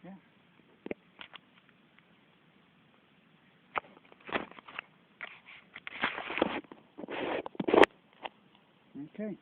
Yeah. Okay.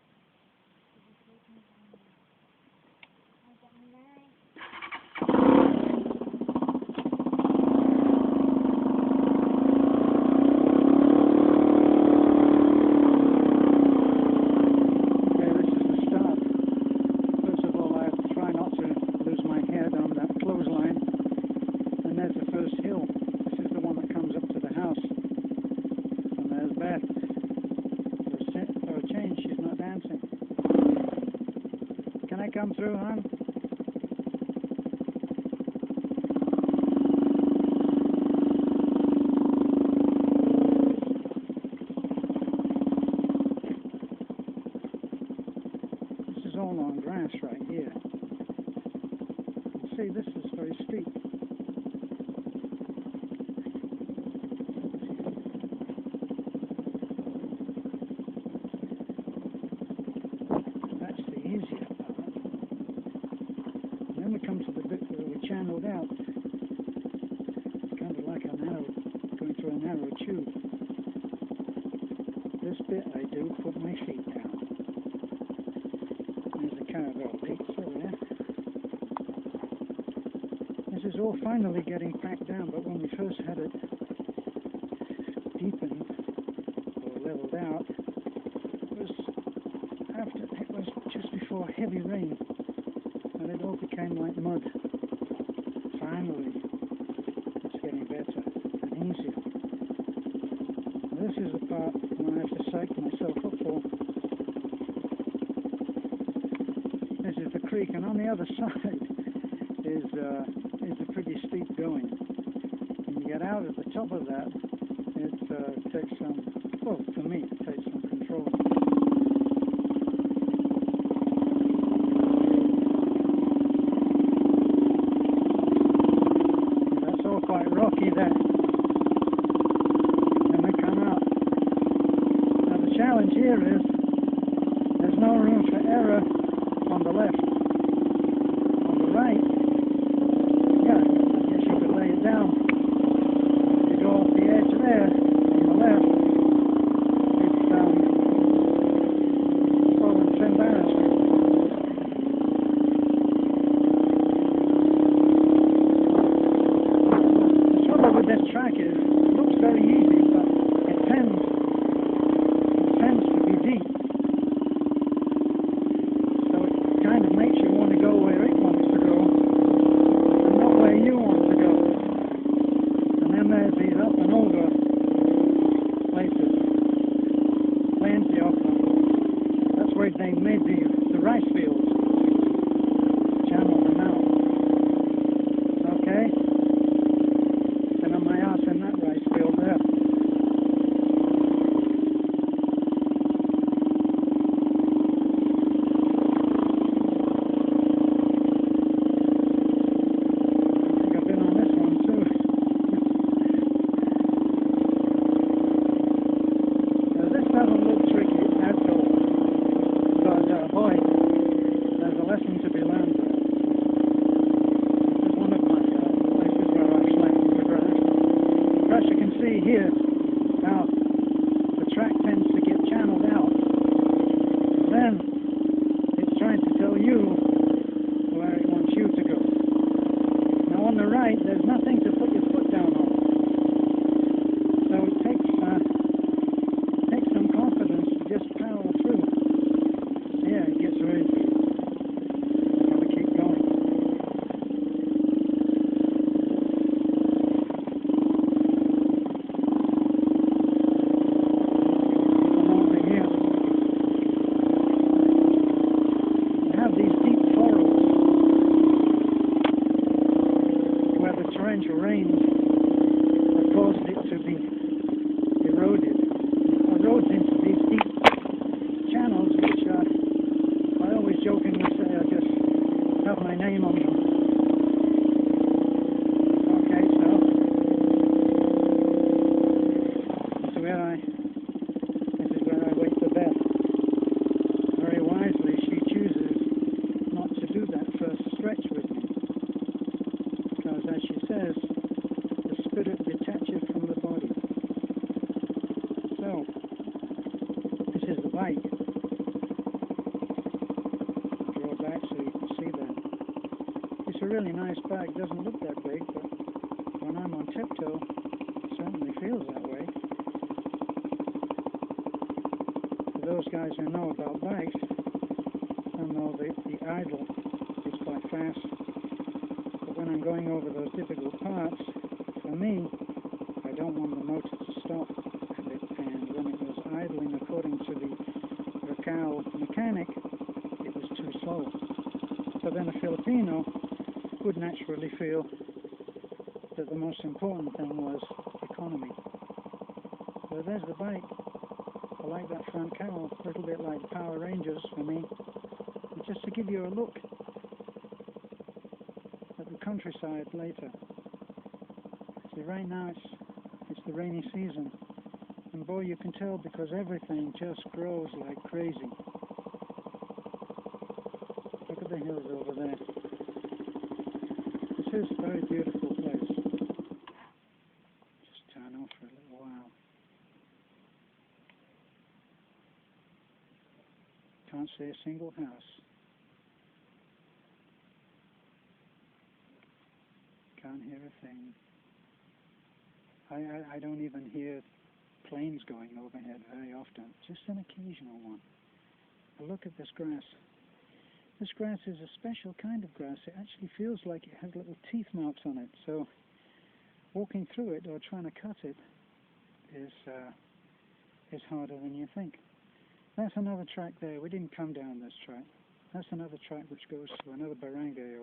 Can I come through, hon? This is all on grass right here. See, this is very steep. That's the easier part. Then we come to the bit where we channeled out. It's kind of like a narrow, going through a narrow tube. This bit I do put my feet down. There's a cargo leak through there. This is all finally getting packed down, but when we first had it deepened or leveled out, it was just before heavy rain, and it all became like mud. Finally, it's getting better and easier. This is the part when I have to psych myself up for. This is the creek, and on the other side is a pretty steep going. When you get out at the top of that, it takes some, well, for me, it takes some control. That's all quite rocky there. And we come out. Now the challenge here is there's no room for error on the left. On the right, down. You go off the edge there, on the left, it's embarrassing. The trouble with this track is, it looks very easy, but it tends to be deep. So it kind of makes you want to go where it wants to go, and not where you want to go. There's these up and over places, plenty of them. That's where they made the rice fields, channeled them out. Okay, and on my ass in that rice field there. Boy, there's a lesson to be learned there. This is one of my places where I've slept in the grass. As you can see here, now the track tends to get channeled out. Then it's trying to tell you where it wants you to go. Now on the right, there's nothing to put your foot down on. So it takes some confidence to just power through. Yeah, it gets really, gotta keep going. Come over here. You have these deep furrows where the torrential rains have caused it to be eroded. It erodes into these deep channels, which are, I always jokingly say, I just have my name on them. Okay, so this is where I wait for Beth. Very wisely, she chooses not to do that first stretch with me. because, as she says, the spirit detacheth from the body. So, this is the bike. I'll draw back so you can see that. It's a really nice bike. Doesn't look that big, but when I'm on tiptoe, it certainly feels that way. For those guys who know about bikes, they'll know the idle is quite fast. But when I'm going over those difficult parts, for me, I don't want the motor to stop. And when it was idling according to the Racal mechanic, it was too slow. So then a Filipino would naturally feel that the most important thing was economy. So there's the bike. I like that front cowl, a little bit like Power Rangers for me. And just to give you a look at the countryside later. See, right now it's the rainy season, and boy, you can tell because everything just grows like crazy. Look at the hills over there. This is a very beautiful place. Just turn off for a little while. Can't see a single house. Can't hear a thing. I don't even hear planes going overhead very often, just an occasional one. But look at this grass. This grass is a special kind of grass. It actually feels like it has little teeth marks on it, so walking through it or trying to cut it is harder than you think. That's another track there. We didn't come down this track. That's another track which goes to another barangay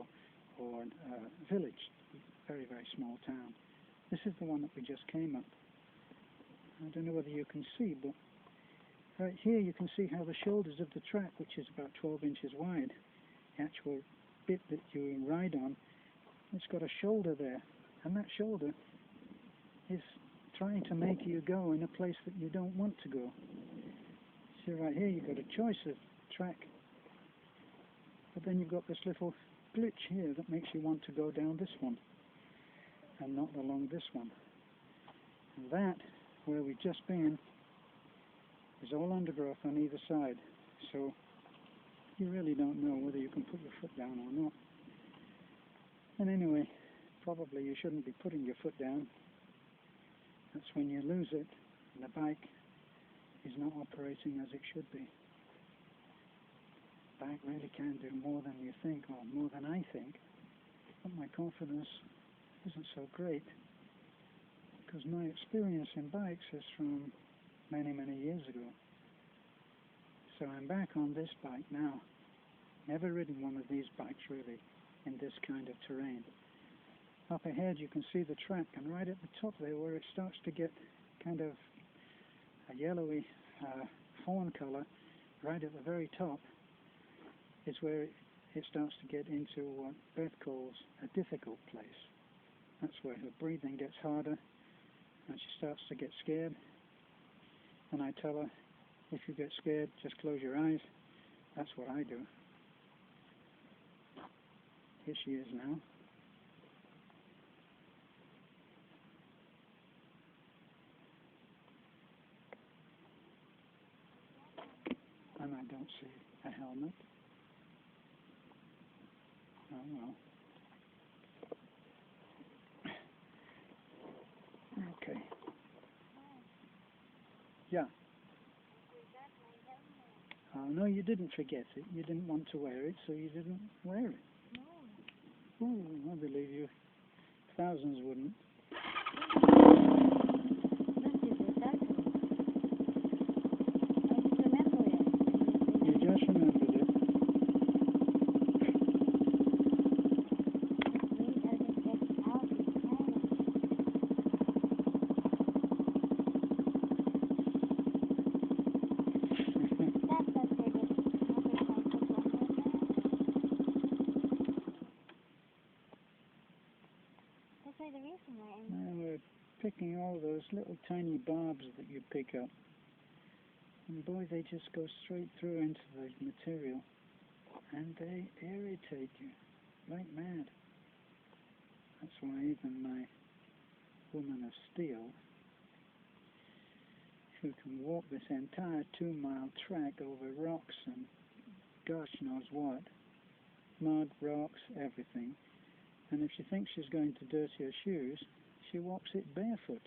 or village, very, very small town. This is the one that we just came up. I don't know whether you can see, but right here you can see how the shoulders of the track, which is about 12 inches wide, the actual bit that you ride on, it's got a shoulder there, and that shoulder is trying to make you go in a place that you don't want to go. See, right here you've got a choice of track, but then you've got this little glitch here that makes you want to go down this one and not along this one. And that, where we've just been, is all undergrowth on either side, so you really don't know whether you can put your foot down or not. And anyway, probably you shouldn't be putting your foot down. That's when you lose it and the bike is not operating as it should be. The bike really can do more than you think, or more than I think, but my confidence isn't so great, because my experience in bikes is from many, many years ago. So I'm back on this bike now. Never ridden one of these bikes really in this kind of terrain. Up ahead you can see the track, and right at the top there where it starts to get kind of a yellowy fawn colour, right at the very top is where it starts to get into what Beth calls a difficult place. That's where her breathing gets harder and she starts to get scared. And I tell her, if you get scared, just close your eyes. That's what I do. Here she is now. And I don't see a helmet. Oh well. Okay. Yeah. Oh, no, you didn't forget it. You didn't want to wear it, so you didn't wear it. No. Oh, I believe you. Thousands wouldn't. You just remembered it. Now we're picking all those little tiny barbs that you pick up, and boy, they just go straight through into the material, and they irritate you like mad. I That's why even my woman of steel, who can walk this entire 2-mile track over rocks and gosh knows what, mud, rocks, everything, and if she thinks she's going to dirty her shoes, she walks it barefoot.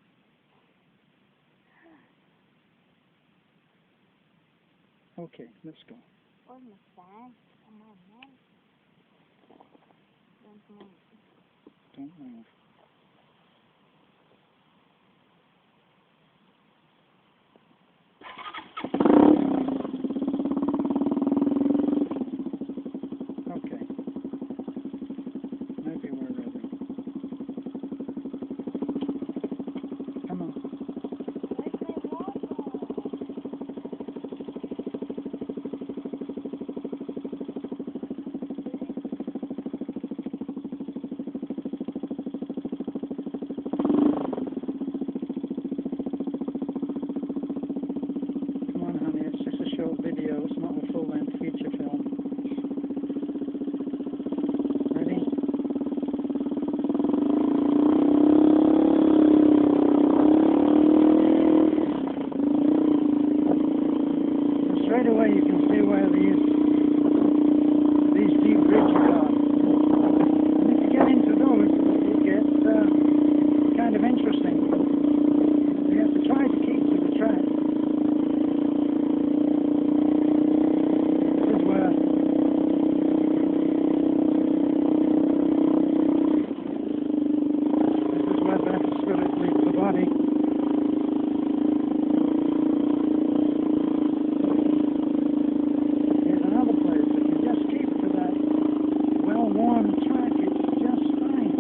Okay, let's go. Almost there. Come on, man. Don't move. Don't move. Okay. Maybe we're ready. Come on. Where's my water? Come on, honey. It's just a short video. It's not a full-length feature film. Ready? And straight away you can see where these deep bridges are. And if you get into those, it gets kind of interesting. You have to try to keep to the track. This is where that spirit leaves the body. Here's another place. If you just keep to that well-worn track, it's just fine.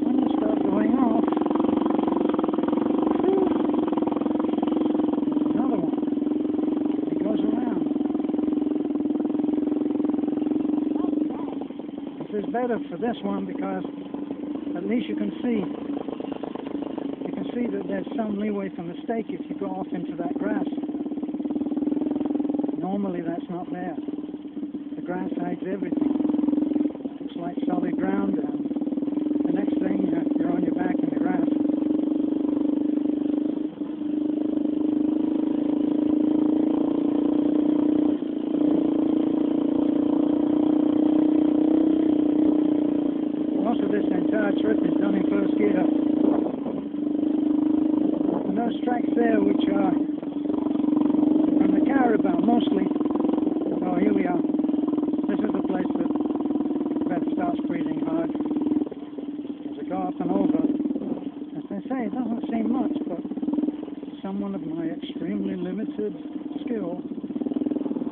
When you start going off, whew, there's another one. It goes around. This is better for this one because at least you can see that there's some leeway for mistake if you go off into that grass. Normally that's not there. The grass hides everything. It's like solid ground, and the next thing you're on your back in the grass. Most of this entire trip is done in first gear. And those tracks there, which are from the caravan mostly. Oh, here we are. This is the place that Beth starts breathing hard. As I go up and over, as I say, it doesn't seem much, but someone of my extremely limited skill,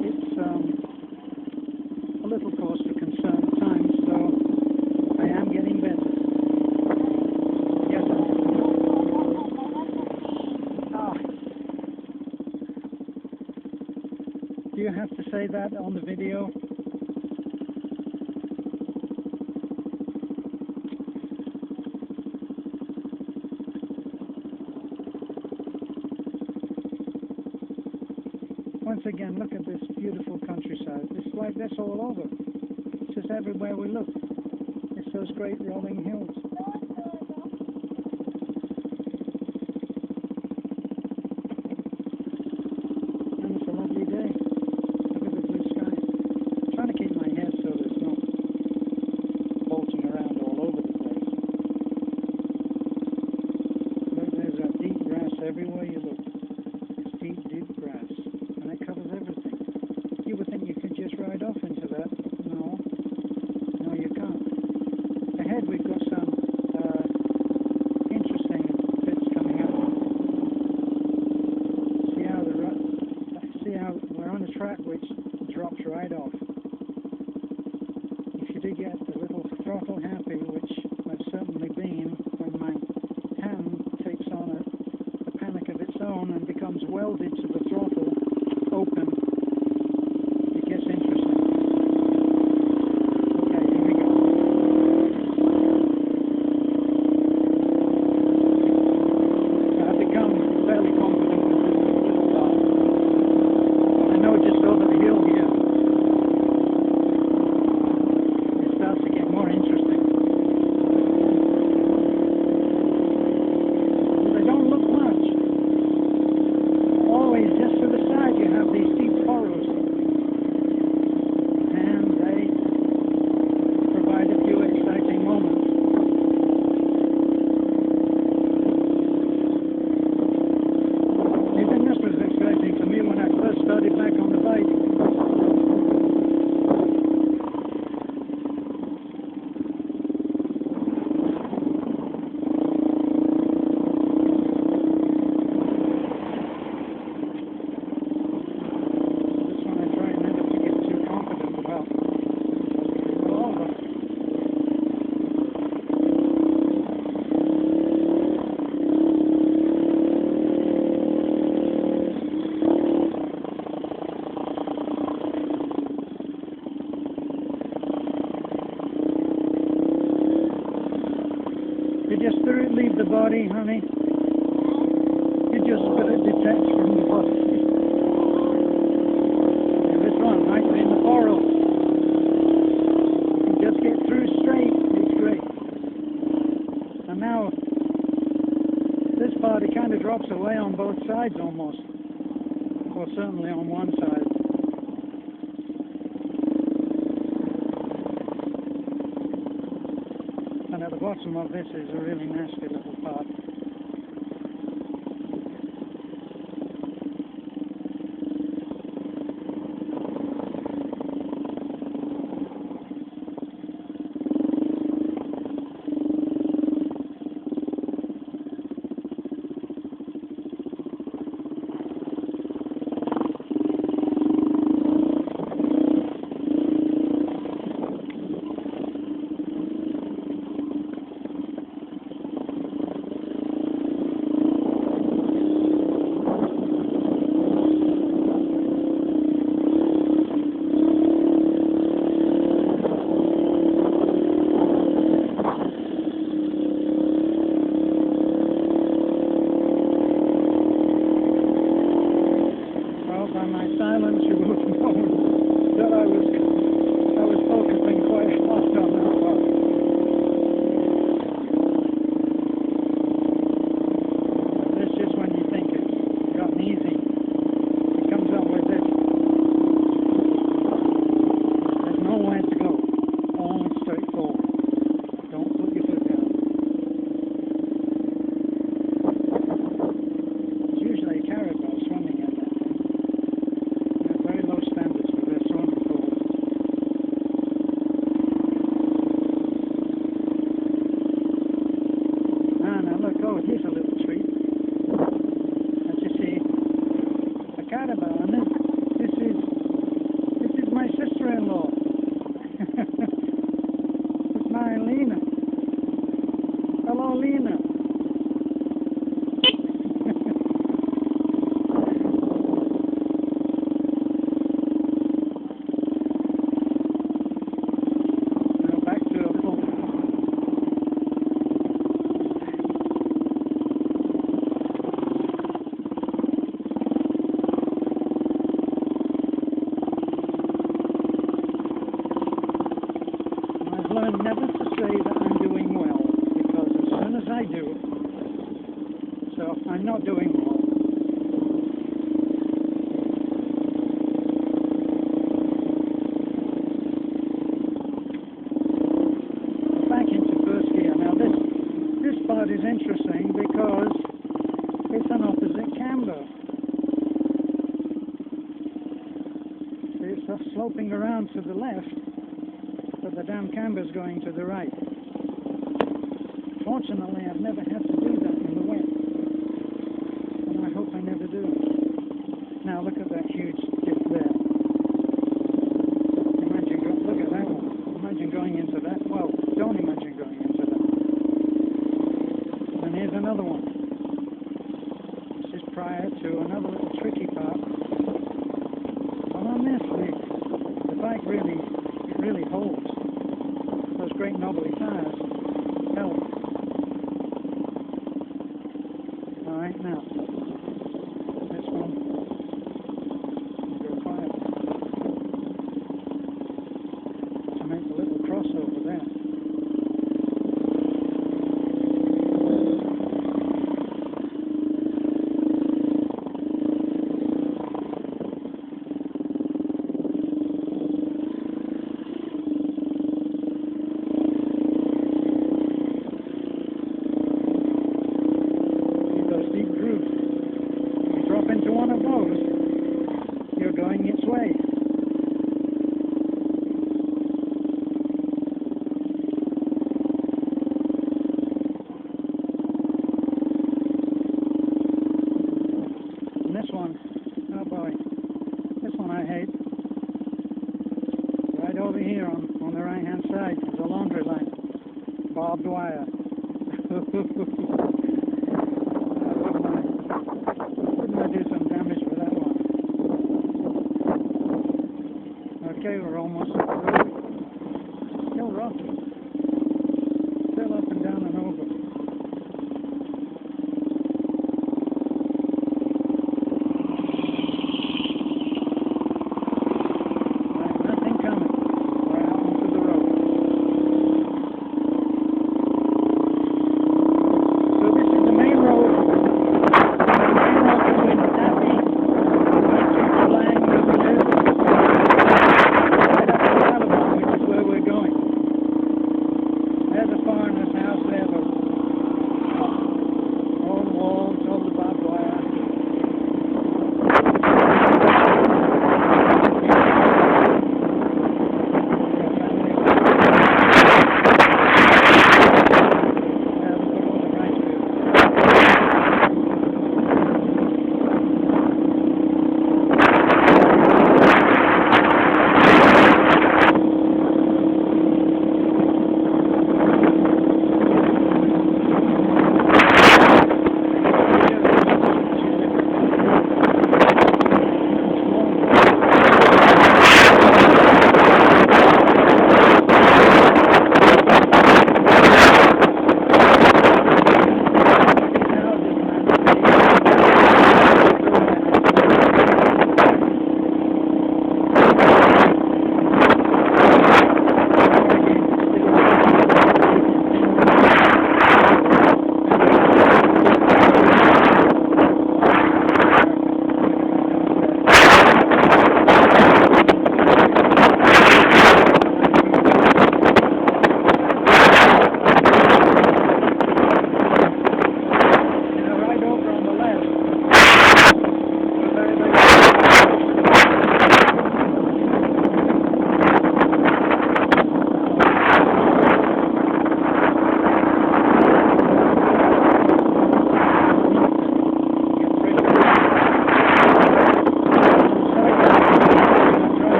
it's a little cause for concern at times, so I am getting better. Yes, do you have to say that on the video? Once again, look at this beautiful countryside. It's like this all over. It's just everywhere we look. It's those great rolling hills. And it's a lovely day. Look at the blue sky. I'm trying to keep my head so that it's not bulging around all over the place. Look, there's that deep grass everywhere you look. It's deep, deep grass. And it covers everything. You would think you could just ride off into that. No. No, you can't. Ahead we've got some interesting bits coming up. See how we're on a track which drops right off. If you did get a little throttle happy, which I've certainly been when my hand takes on a panic of its You just threw it, leave the body, honey. You just got it detached from the body. And this one, right in the coral. You just get through straight, it's great. And now, this body kind of drops away on both sides almost. Well, certainly on one side. And at the bottom of this is a really nasty little part. By my silence, you will have known that I was focusing quite hard on that part. This is when you think it's gotten easy. It comes up with this. There's nowhere to go. All straight forward. Don't put your foot down. It's usually a caribou swimming in there. Very low standards for their swimming pools. Ah, now look, oh, here's a little treat. As you see, a caribou, and this is my sister-in-law. It's my Lena. Hello, Lena. I've learned never to say that I'm doing well, because as soon as I do, so I'm not doing well. Back into first gear. Now this part is interesting because it's an opposite camber. It's sloping around to the left, but the damn camber's going to the right. Fortunately, I've never had to do that in the wet, and I hope I never do. Now look at that huge dip there. Look at that one. Imagine going into that. Well, don't imagine going into that. And here's another one. This is prior to another little tricky part. Well, on this, the bike really holds. Those great knobbly tires help. Alright, now, this one, go quiet to make a little crossover there. Into one of those, you're going its way. And this one, oh boy, this one I hate. Right over here on the right hand side is a laundry line, barbed wire. Wouldn't I do some damage with that one? Okay, we're almost at the road. Still rocky. Still up and down and over.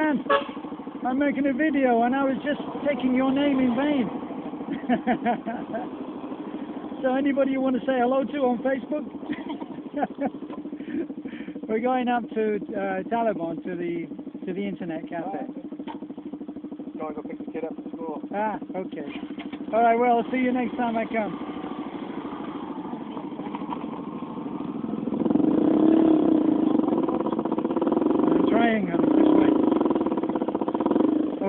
man, I'm making a video and I was just taking your name in vain. So anybody you want to say hello to on Facebook? We're going up to Taliban, to the internet cafe. Go and go pick the kid up at school. Ah, okay. All right, well, I'll see you next time I come. I'm trying this way.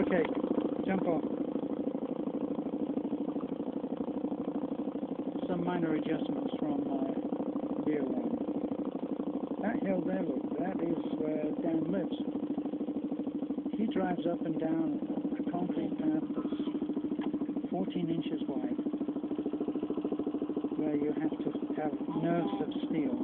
Okay, jump off. Some minor adjustments from view one. That hill there, look, that is where Dan lives. He drives up and down a concrete path that's 14 inches wide, where you have to have nerves of steel.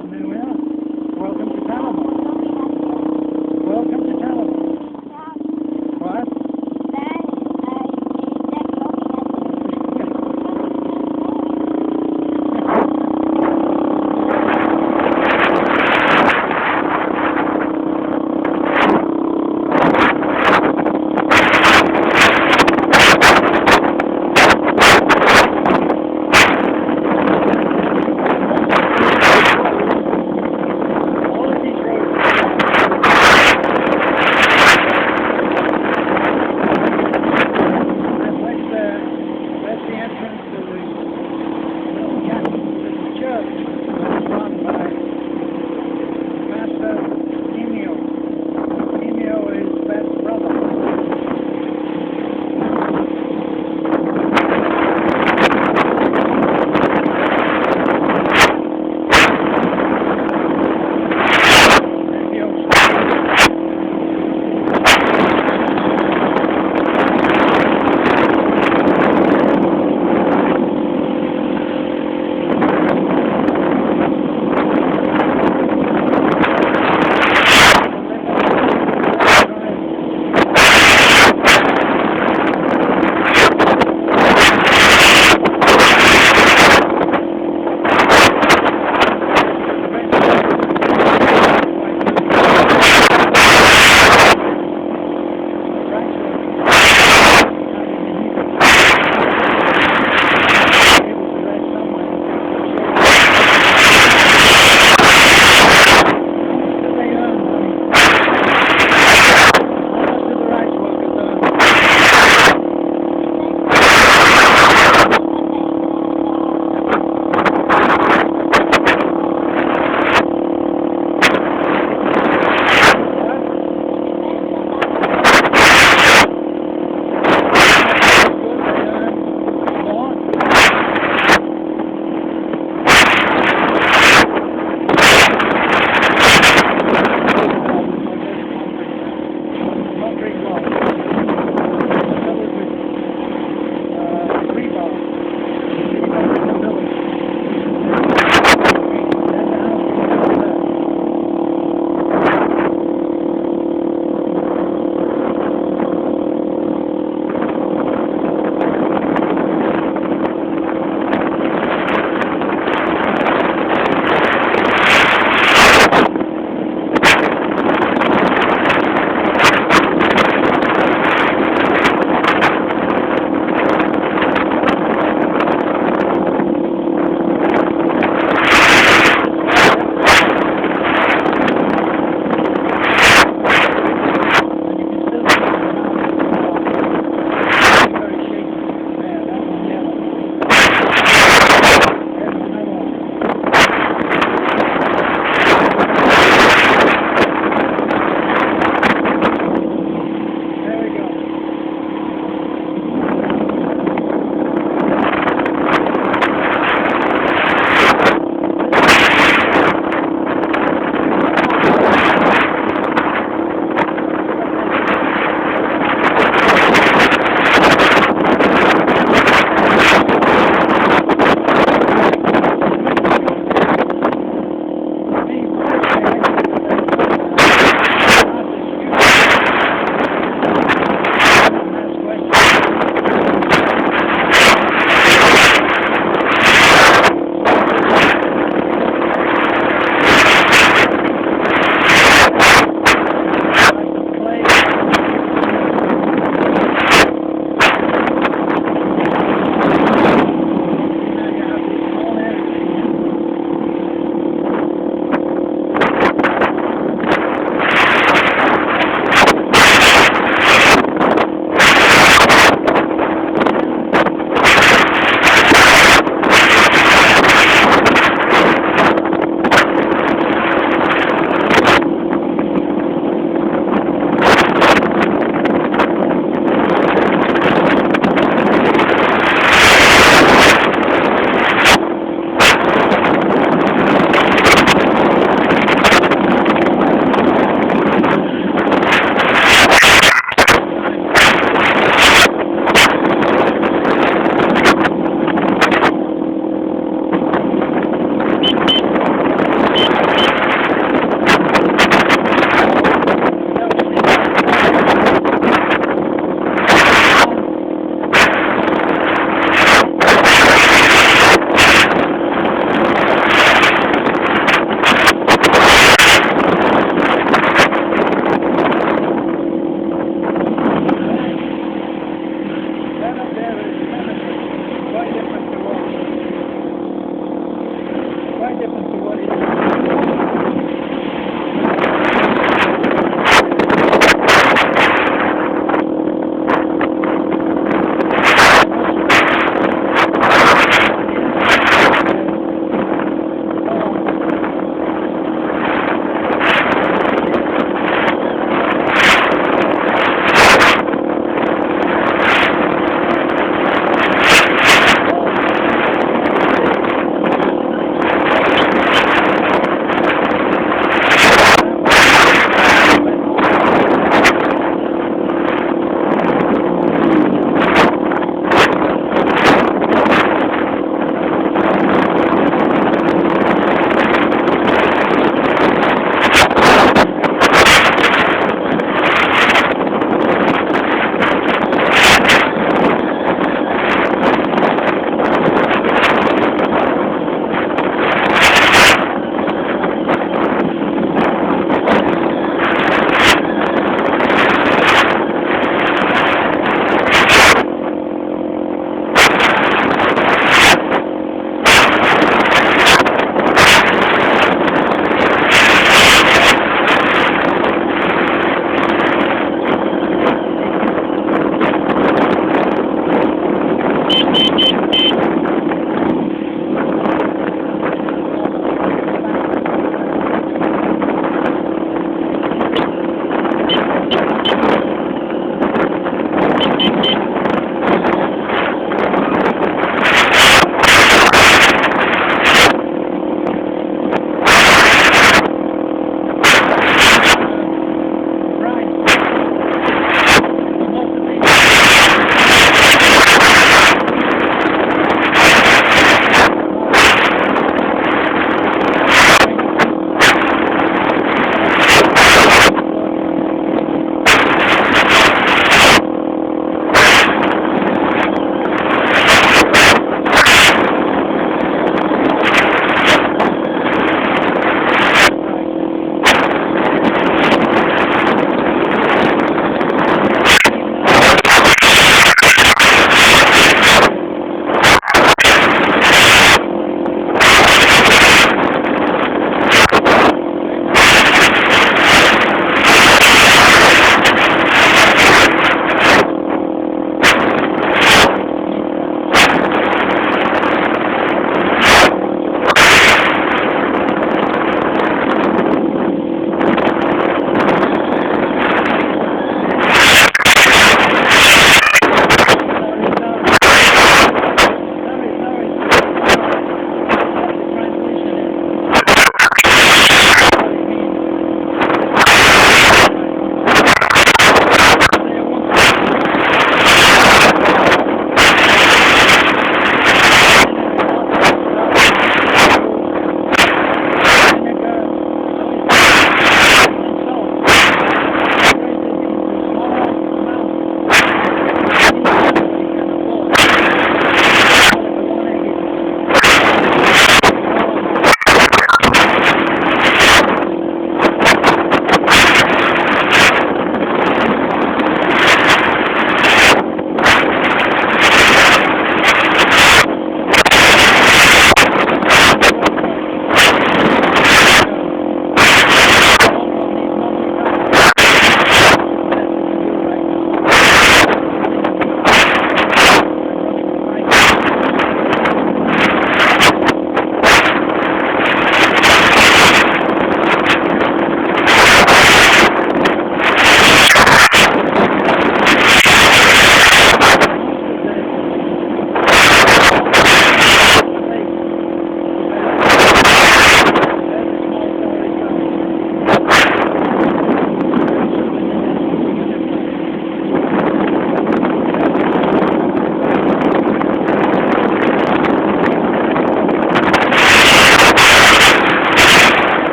And there we are. Welcome to Taliban. Welcome to Taliban. What?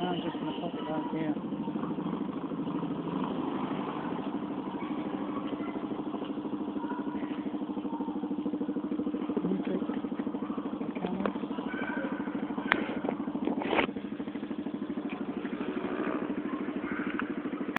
I'm just going to pop it right here.